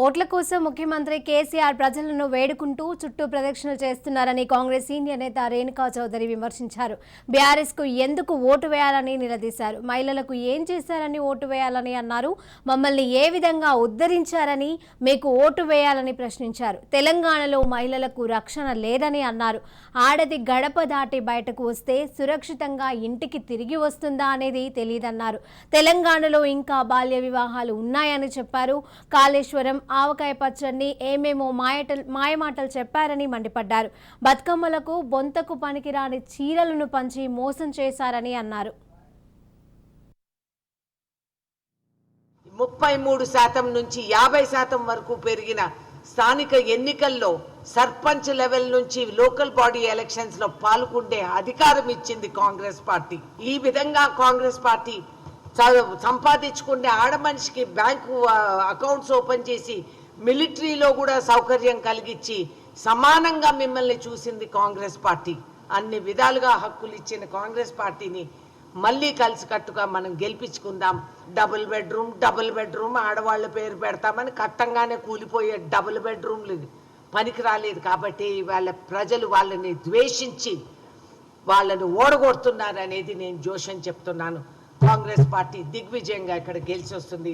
ఓట్ల కోసం ముఖ్యమంత్రి కేసీఆర్ ప్రజలను వేడుకుంటూ చుట్టూ ప్రదక్షిణలు చేస్తున్నారని కాంగ్రెస్ సీనియర్ నేత రేణుకా చౌదరి విమర్శించారు. బీఆర్ఎస్ కు ఎందుకు ఓటు వేయాలని నిలదీశారు. మహిళలకు ఏం చేశారని ఓటు వేయాలని అన్నారు. మమ్మల్ని ఏ విధంగా ఉద్ధరించారని మీకు ఓటు వేయాలని ప్రశ్నించారు. తెలంగాణలో మహిళలకు రక్షణ లేదని అన్నారు. ఆడది గడప దాటి బయటకు వస్తే సురక్షితంగా ఇంటికి తిరిగి వస్తుందా అనేది తెలియదన్నారు. తెలంగాణలో ఇంకా బాల్య వివాహాలు ఉన్నాయని చెప్పారు. కాళేశ్వరం, ఆవకాయ పచ్చడిని ఏమేమో మాయమాటలు చెప్పారని మండిపడ్డారు. బతుకమ్మలకు బొంతకు పనికిరాని చీరలను పంచి మోసం చేశారని అన్నారు. 33% నుంచి 50% వరకు పెరిగిన స్థానిక ఎన్నికల్లో సర్పంచ్ లెవెల్ నుంచి లోకల్ బాడీ ఎలక్షన్స్ లో పాల్గొనే అధికారం ఇచ్చింది కాంగ్రెస్ పార్టీ. ఈ విధంగా కాంగ్రెస్ పార్టీ సంపాదించుకునే ఆడ మనిషికి బ్యాంకు అకౌంట్స్ ఓపెన్ చేసి మిలిటరీలో కూడా సౌకర్యం కలిగించి సమానంగా మిమ్మల్ని చూసింది కాంగ్రెస్ పార్టీ. అన్ని విధాలుగా హక్కులు ఇచ్చిన కాంగ్రెస్ పార్టీని మళ్ళీ కలిసికట్టుగా మనం గెలిపించుకుందాం. డబుల్ బెడ్రూమ్ ఆడవాళ్ళ పేరు పెడతామని కట్టంగానే కూలిపోయే డబుల్ బెడ్రూమ్లు పనికి రాలేదు కాబట్టి వాళ్ళ ప్రజలు వాళ్ళని ద్వేషించి వాళ్ళని ఓడగొడుతున్నారనేది నేను జోషన్ చెప్తున్నాను. కాంగ్రెస్ పార్టీ దిగ్విజయంగా ఇక్కడ గెలిచి వస్తుంది.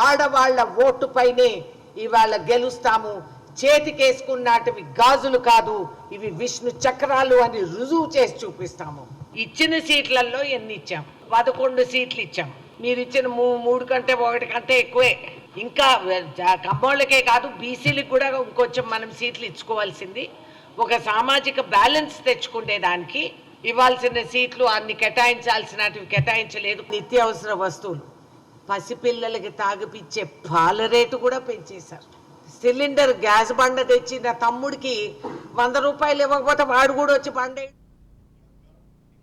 ఆడవాళ్ల ఓటు పైనే ఇవాళ గెలుస్తాము. చేతికేసుకున్నటివి గాజులు కాదు, ఇవి విష్ణు చక్రాలు అని రుజువు చేసి చూపిస్తాము. ఇచ్చిన సీట్లలో ఎన్ని ఇచ్చాం? 11 సీట్లు ఇచ్చాం. మీరు ఇచ్చిన 3 కంటే 1 కంటే ఎక్కువే. ఇంకా కమ్మోళ్ళకే కాదు, బీసీలకు కూడా ఇంకొంచెం మనం సీట్లు ఇచ్చుకోవాల్సింది. ఒక సామాజిక బ్యాలెన్స్ తెచ్చుకునే దానికి ఇవ్వాల్సిన సీట్లు అన్ని కేటాయించాల్సినవి కేటాయించలేదు. నిత్యావసర వస్తువులు, పసిపిల్లలకి తాగిపిచ్చే పాల రేటు కూడా పెంచేశారు. సిలిండర్ గ్యాస్ బండ తెచ్చిన తమ్ముడికి 100 రూపాయలు ఇవ్వకపోతే వాడు కూడా వచ్చి బండ